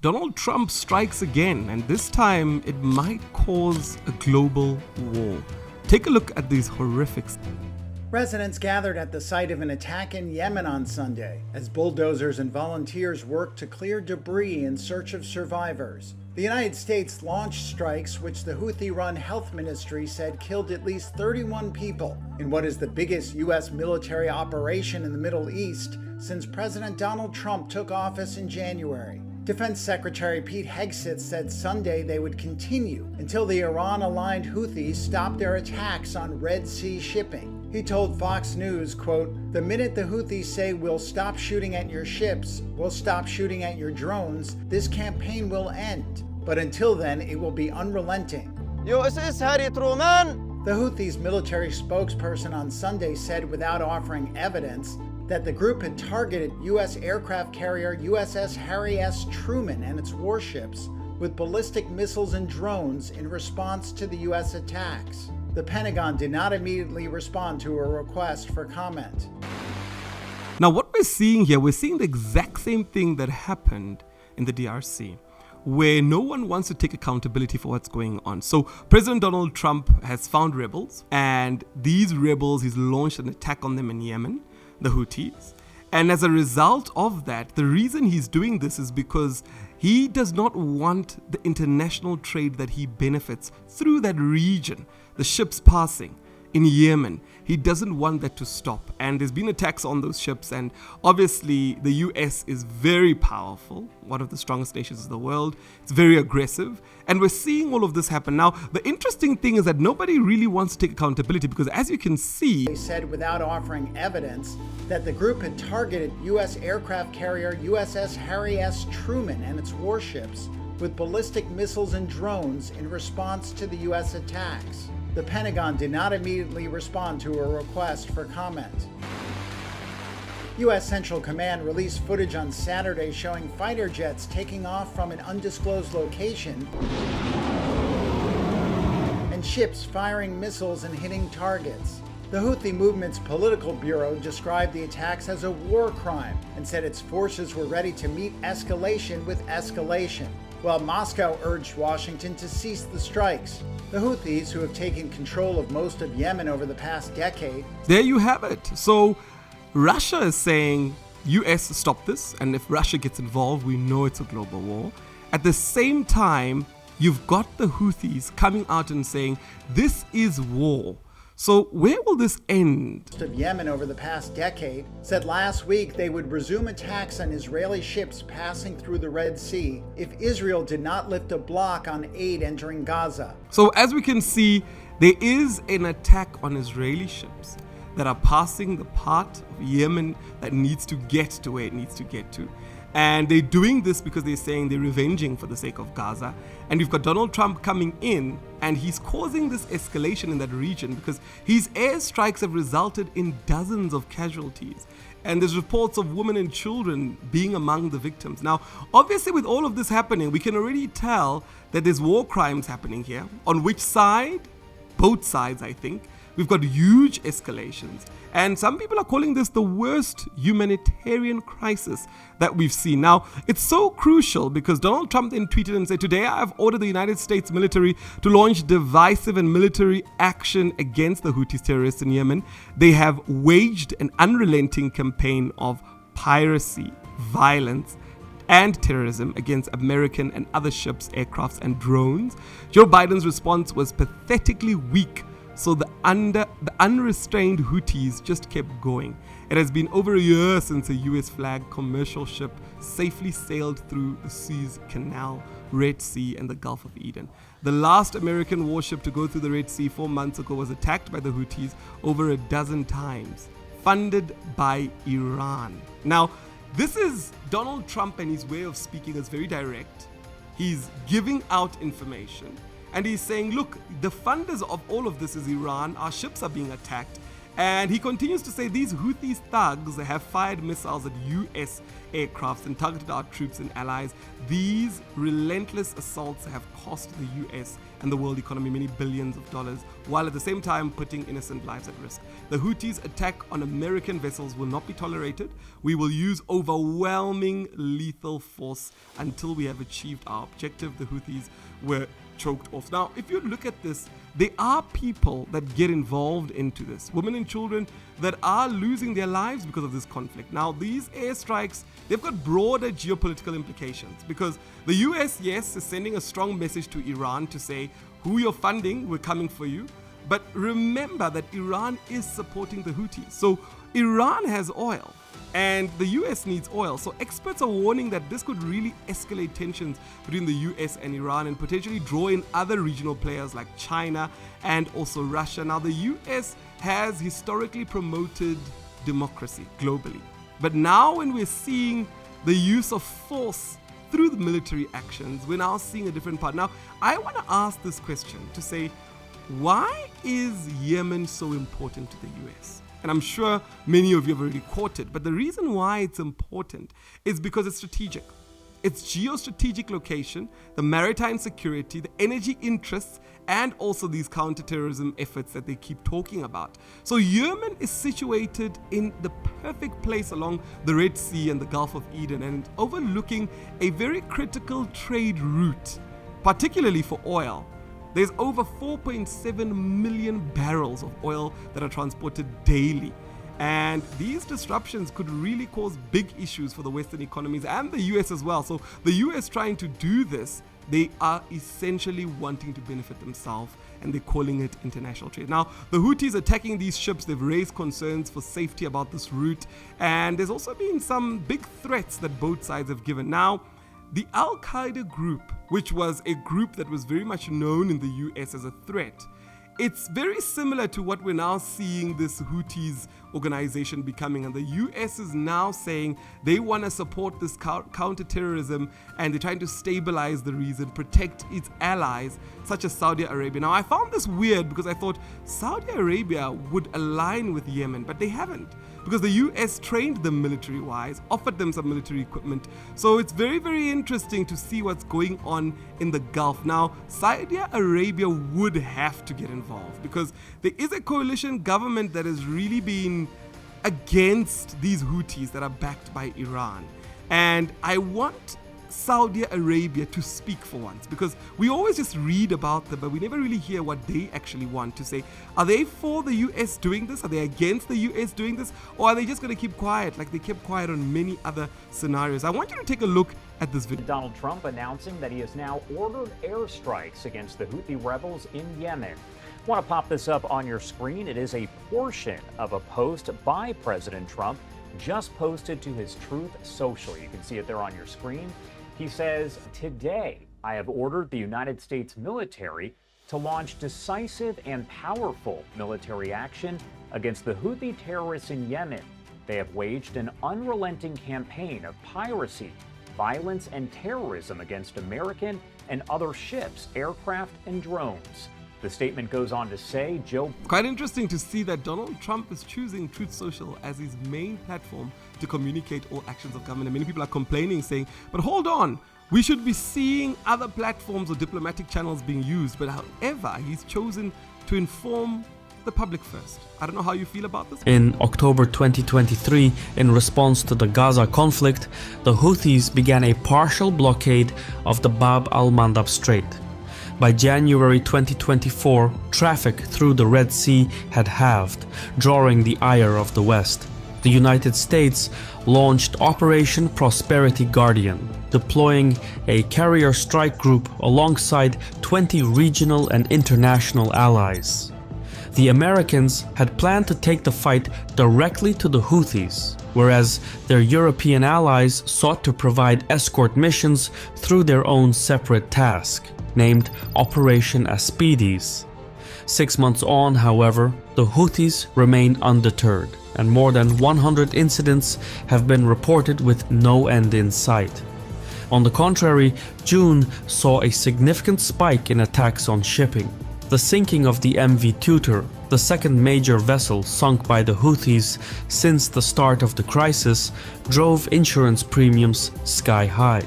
Donald Trump strikes again, and this time it might cause a global war. Take a look at these horrific. Residents gathered at the site of an attack in Yemen on Sunday as bulldozers and volunteers worked to clear debris in search of survivors. The United States launched strikes which the Houthi-run health ministry said killed at least 31 people in what is the biggest U.S. military operation in the Middle East since President Donald Trump took office in January. Defense Secretary Pete Hegseth said Sunday they would continue until the Iran-aligned Houthis stopped their attacks on Red Sea shipping. He told Fox News, quote, "The minute the Houthis say we'll stop shooting at your ships, we'll stop shooting at your drones, this campaign will end. But until then, it will be unrelenting." The Houthis' military spokesperson on Sunday said without offering evidence that the group had targeted U.S. aircraft carrier USS Harry S. Truman and its warships with ballistic missiles and drones in response to the U.S. attacks. The Pentagon did not immediately respond to a request for comment. Now, what we're seeing here, we're seeing the exact same thing that happened in the DRC, where no one wants to take accountability for what's going on. So President Donald Trump has found rebels, and these rebels, he's launched an attack on them in Yemen, the Houthis. And as a result of that, the reason he's doing this is because he does not want the international trade that he benefits through that region, the ships passing in Yemen. He doesn't want that to stop. And there's been attacks on those ships. And obviously, the US is very powerful, one of the strongest nations in the world. It's very aggressive. And we're seeing all of this happen. Now, the interesting thing is that nobody really wants to take accountability because, as you can see, they said without offering evidence that the group had targeted U.S. aircraft carrier USS Harry S. Truman and its warships with ballistic missiles and drones in response to the U.S. attacks. The Pentagon did not immediately respond to a request for comment. U.S. Central Command released footage on Saturday showing fighter jets taking off from an undisclosed location and ships firing missiles and hitting targets. The Houthi movement's political bureau described the attacks as a war crime and said its forces were ready to meet escalation with escalation, while Moscow urged Washington to cease the strikes. The Houthis, who have taken control of most of Yemen over the past decade. There you have it. So Russia is saying, US, stop this. And if Russia gets involved, we know it's a global war. At the same time, you've got the Houthis coming out and saying, this is war. So where will this end? Of Yemen over the past decade said last week they would resume attacks on Israeli ships passing through the Red Sea if Israel did not lift a block on aid entering Gaza. So as we can see, there is an attack on Israeli ships that are passing the part of Yemen that needs to get to where it needs to get to. And they're doing this because they're saying they're revenging for the sake of Gaza. And you've got Donald Trump coming in, and he's causing this escalation in that region because his airstrikes have resulted in dozens of casualties. And there's reports of women and children being among the victims. Now, obviously, with all of this happening, we can already tell that there's war crimes happening here. On which side? Both sides, I think. We've got huge escalations. And some people are calling this the worst humanitarian crisis that we've seen. Now, it's so crucial because Donald Trump then tweeted and said, "Today I have ordered the United States military to launch divisive and military action against the Houthi terrorists in Yemen. They have waged an unrelenting campaign of piracy, violence, and terrorism against American and other ships, aircrafts, and drones." Joe Biden's response was pathetically weak. So the unrestrained Houthis just kept going. It has been over a year since a US flagged commercial ship safely sailed through the Suez Canal, Red Sea, and the Gulf of Eden. The last American warship to go through the Red Sea 4 months ago was attacked by the Houthis over a dozen times, funded by Iran. Now, this is Donald Trump, and his way of speaking is very direct. He's giving out information. And he's saying, look, the funders of all of this is Iran. Our ships are being attacked. And he continues to say these Houthi thugs have fired missiles at US aircrafts and targeted our troops and allies. These relentless assaults have cost the US and the world economy many billions of dollars, while at the same time putting innocent lives at risk. The Houthis' attack on American vessels will not be tolerated. We will use overwhelming lethal force until we have achieved our objective. The Houthis were choked off. Now, if you look at this, there are people that get involved into this, women and children that are losing their lives because of this conflict. Now, these airstrikes, they've got broader geopolitical implications because the US, yes, is sending a strong message to Iran to say, who you're funding, we're coming for you. But remember that Iran is supporting the Houthis. So Iran has oil and the US needs oil. So experts are warning that this could really escalate tensions between the US and Iran and potentially draw in other regional players like China and also Russia. Now, the US has historically promoted democracy globally. But now when we're seeing the use of force through the military actions, we're now seeing a different part. Now, I want to ask this question to say, why is Yemen so important to the US? And I'm sure many of you have already caught it, but the reason why it's important is because it's strategic. Its geostrategic location, the maritime security, the energy interests, and also these counterterrorism efforts that they keep talking about. So Yemen is situated in the perfect place along the Red Sea and the Gulf of Eden and overlooking a very critical trade route, particularly for oil. There's over 4.7 million barrels of oil that are transported daily. And these disruptions could really cause big issues for the Western economies and the US as well. So the US trying to do this, they are essentially wanting to benefit themselves and they're calling it international trade. Now, the Houthis attacking these ships, they've raised concerns for safety about this route. And there's also been some big threats that both sides have given. Now, the Al-Qaeda group, which was a group that was very much known in the US as a threat, it's very similar to what we're now seeing this Houthis organization becoming. And the US is now saying they want to support this counterterrorism and they're trying to stabilize the region, protect its allies, such as Saudi Arabia. Now, I found this weird because I thought Saudi Arabia would align with Yemen, but they haven't. Because the US trained them military-wise, offered them some military equipment. So it's very, very interesting to see what's going on in the Gulf. Now, Saudi Arabia would have to get involved because there is a coalition government that has really been against these Houthis that are backed by Iran. And I want Saudi Arabia to speak for once, because we always just read about them, but we never really hear what they actually want to say. Are they for the US doing this? Are they against the US doing this? Or are they just going to keep quiet like they kept quiet on many other scenarios? I want you to take a look at this video. Donald Trump announcing that he has now ordered airstrikes against the Houthi rebels in Yemen. I want to pop this up on your screen. It is a portion of a post by President Trump just posted to his Truth Social. You can see it there on your screen. He says, "Today, I have ordered the United States military to launch decisive and powerful military action against the Houthi terrorists in Yemen. They have waged an unrelenting campaign of piracy, violence, and terrorism against American and other ships, aircraft, and drones." The statement goes on to say, Quite interesting to see that Donald Trump is choosing Truth Social as his main platform to communicate all actions of government. And many people are complaining, saying, but hold on, we should be seeing other platforms or diplomatic channels being used. But however, he's chosen to inform the public first. I don't know how you feel about this. In October 2023, in response to the Gaza conflict, the Houthis began a partial blockade of the Bab al-Mandab Strait. By January 2024, traffic through the Red Sea had halved, drawing the ire of the West. The United States launched Operation Prosperity Guardian, deploying a carrier strike group alongside 20 regional and international allies. The Americans had planned to take the fight directly to the Houthis, whereas their European allies sought to provide escort missions through their own separate task, named Operation Aspides. 6 months on, however, the Houthis remain undeterred, and more than 100 incidents have been reported with no end in sight. On the contrary, June saw a significant spike in attacks on shipping. The sinking of the MV Tutor, the second major vessel sunk by the Houthis since the start of the crisis, drove insurance premiums sky high.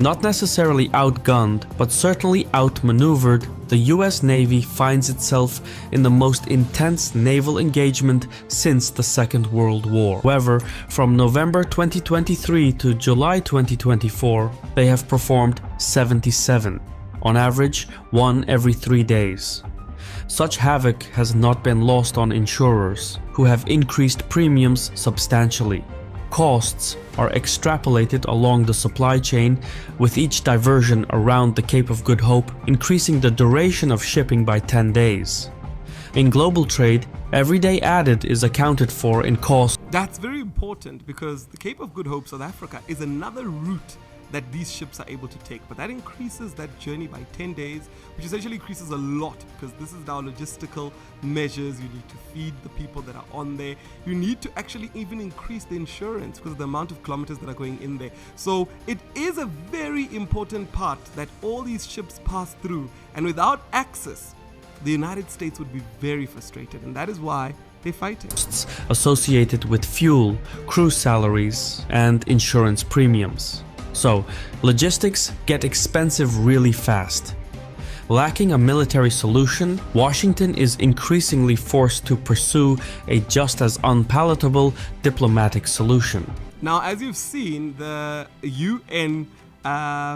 Not necessarily outgunned, but certainly outmaneuvered, the US Navy finds itself in the most intense naval engagement since the Second World War. However, from November 2023 to July 2024, they have performed 77. On average, 1 every 3 days. Such havoc has not been lost on insurers, who have increased premiums substantially. Costs are extrapolated along the supply chain, with each diversion around the Cape of Good Hope increasing the duration of shipping by 10 days. In global trade, every day added is accounted for in cost. That's very important because the Cape of Good Hope, South Africa, is another route that these ships are able to take, but that increases that journey by 10 days, which essentially increases a lot because this is now logistical measures. You need to feed the people that are on there. You need to actually even increase the insurance because of the amount of kilometers that are going in there. So it is a very important part that all these ships pass through, and without access, the United States would be very frustrated, and that is why they're fighting. Associated with fuel, crew salaries, and insurance premiums. So, logistics get expensive really fast. Lacking a military solution, Washington is increasingly forced to pursue a just as unpalatable diplomatic solution. Now, as you've seen, the UN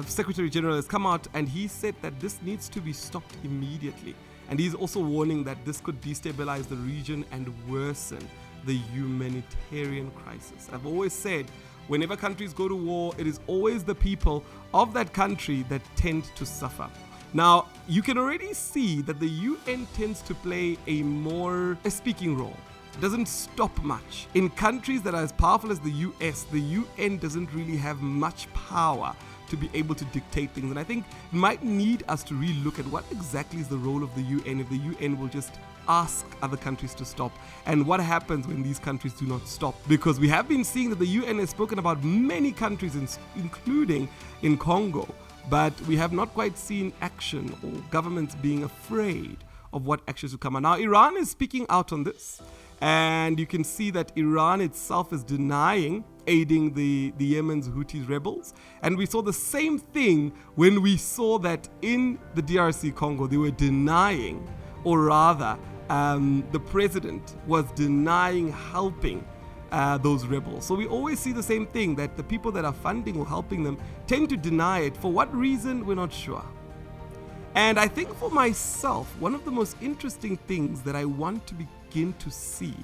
Secretary General has come out and he said that this needs to be stopped immediately. And he's also warning that this could destabilize the region and worsen the humanitarian crisis. I've always said, whenever countries go to war, it is always the people of that country that tend to suffer. Now, you can already see that the UN tends to play a speaking role. It doesn't stop much. In countries that are as powerful as the US, the UN doesn't really have much power to be able to dictate things. And I think it might need us to relook at what exactly is the role of the UN if the UN will just ask other countries to stop, and what happens when these countries do not stop. Because we have been seeing that the UN has spoken about many countries, including in Congo, but we have not quite seen action or governments being afraid of what actions will come out. Now, Iran is speaking out on this, and you can see that Iran itself is denying aiding the Yemen's Houthi rebels. And we saw the same thing when we saw that in the DRC Congo, they were denying, or rather, the president was denying helping those rebels. So we always see the same thing, that the people that are funding or helping them tend to deny it. For what reason, we're not sure. And I think for myself, one of the most interesting things that I want to begin to see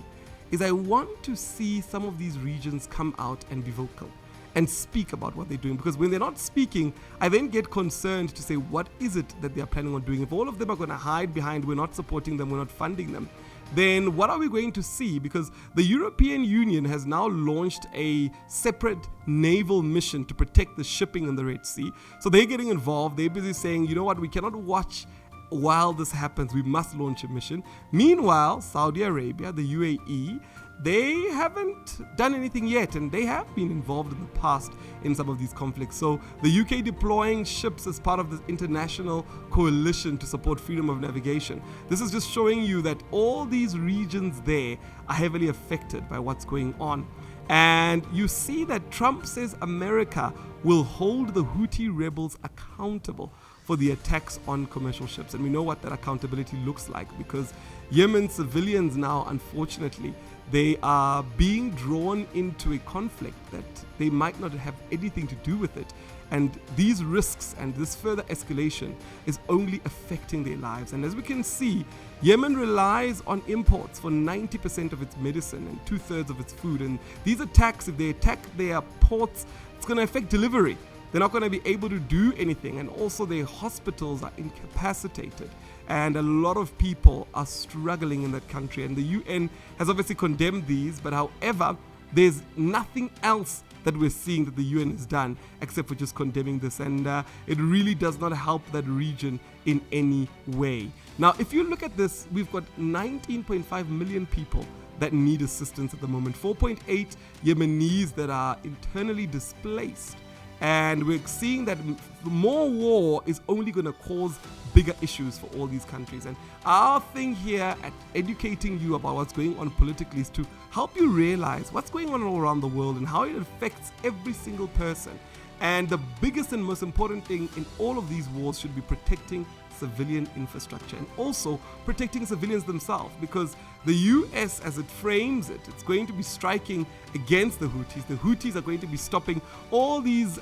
is I want to see some of these regions come out and be vocal and speak about what they're doing. Because when they're not speaking, I then get concerned to say, what is it that they're planning on doing? If all of them are going to hide behind, we're not supporting them, we're not funding them, then what are we going to see? Because the European Union has now launched a separate naval mission to protect the shipping in the Red Sea. So they're getting involved. They're busy saying, you know what, we cannot watch while this happens, we must launch a mission. Meanwhile, Saudi Arabia, the UAE, they haven't done anything yet, and they have been involved in the past in some of these conflicts. So the UK deploying ships as part of this international coalition to support freedom of navigation. This is just showing you that all these regions there are heavily affected by what's going on. And you see that Trump says America will hold the Houthi rebels accountable for the attacks on commercial ships. And we know what that accountability looks like, because Yemen civilians now, unfortunately, they are being drawn into a conflict that they might not have anything to do with it. And these risks and this further escalation is only affecting their lives. And as we can see, Yemen relies on imports for 90% of its medicine and 2/3 of its food. And these attacks, if they attack their ports, it's going to affect delivery. They're not going to be able to do anything. And also their hospitals are incapacitated. And a lot of people are struggling in that country. And the UN has obviously condemned these. But however, there's nothing else that we're seeing that the UN has done except for just condemning this. And it really does not help that region in any way. Now, if you look at this, we've got 19.5 million people that need assistance at the moment. 4.8 Yemenis that are internally displaced. And we're seeing that more war is only going to cause bigger issues for all these countries. And our thing here at educating you about what's going on politically is to help you realize what's going on all around the world and how it affects every single person. And the biggest and most important thing in all of these wars should be protecting civilian infrastructure and also protecting civilians themselves, because the US, as it frames it, it's going to be striking against the Houthis. The Houthis are going to be stopping all these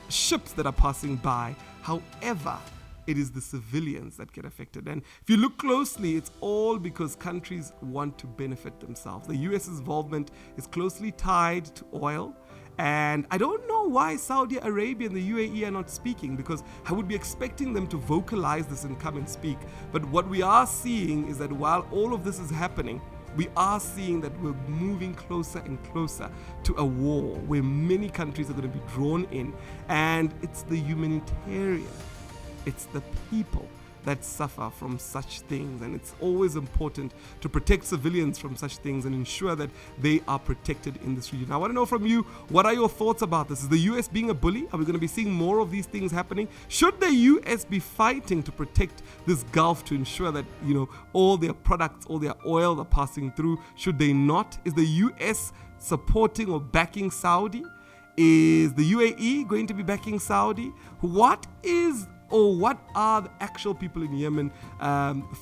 ships that are passing by. However, it is the civilians that get affected. And if you look closely, it's all because countries want to benefit themselves. The US's involvement is closely tied to oil. And I don't know why Saudi Arabia and the UAE are not speaking, because I would be expecting them to vocalize this and come and speak. But what we are seeing is that while all of this is happening, we are seeing that we're moving closer and closer to a war where many countries are going to be drawn in. And it's the humanitarian, it's the people that suffer from such things, and it's always important to protect civilians from such things and ensure that they are protected in this region. I want to know from you, what are your thoughts about this? Is the US being a bully? Are we going to be seeing more of these things happening? Should the US be fighting to protect this Gulf to ensure that, you know, all their products, all their oil are passing through? Should they not? Is the US supporting or backing Saudi? Is the UAE going to be backing Saudi? What are the actual people in Yemen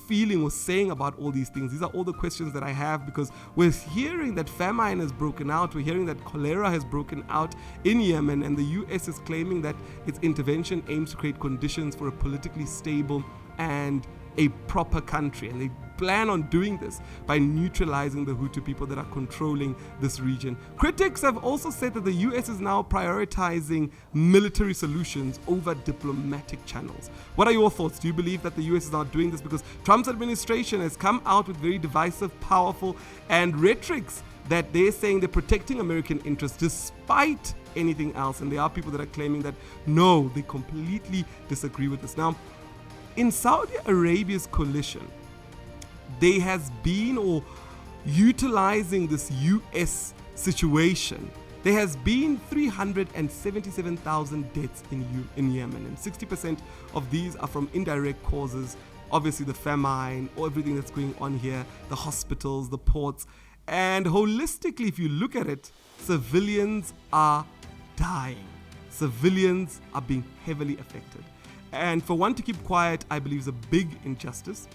feeling or saying about all these things? These are all the questions that I have, because we're hearing that famine has broken out. We're hearing that cholera has broken out in Yemen, and the US is claiming that its intervention aims to create conditions for a politically stable and a proper country. And they plan on doing this by neutralizing the Hutu people that are controlling this region. Critics have also said that the US is now prioritizing military solutions over diplomatic channels. What are your thoughts? Do you believe that the US is now doing this because Trump's administration has come out with very divisive, powerful, and rhetorics that they're saying they're protecting American interests despite anything else? And there are people that are claiming that no, they completely disagree with this. Now, in Saudi Arabia's coalition, they has been, or utilizing this US situation, there has been 377,000 deaths in Yemen, and 60% of these are from indirect causes. Obviously the famine, or everything that's going on here, the hospitals, the ports. And holistically, if you look at it, civilians are dying. Civilians are being heavily affected. And for one to keep quiet, I believe, is a big injustice.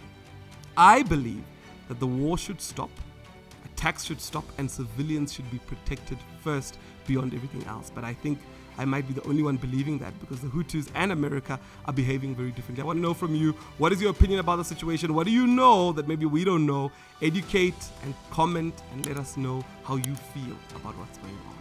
I believe that the war should stop, attacks should stop, and civilians should be protected first beyond everything else. But I think I might be the only one believing that, because the Hutus and America are behaving very differently. I want to know from you, what is your opinion about the situation? What do you know that maybe we don't know? Educate and comment and let us know how you feel about what's going on.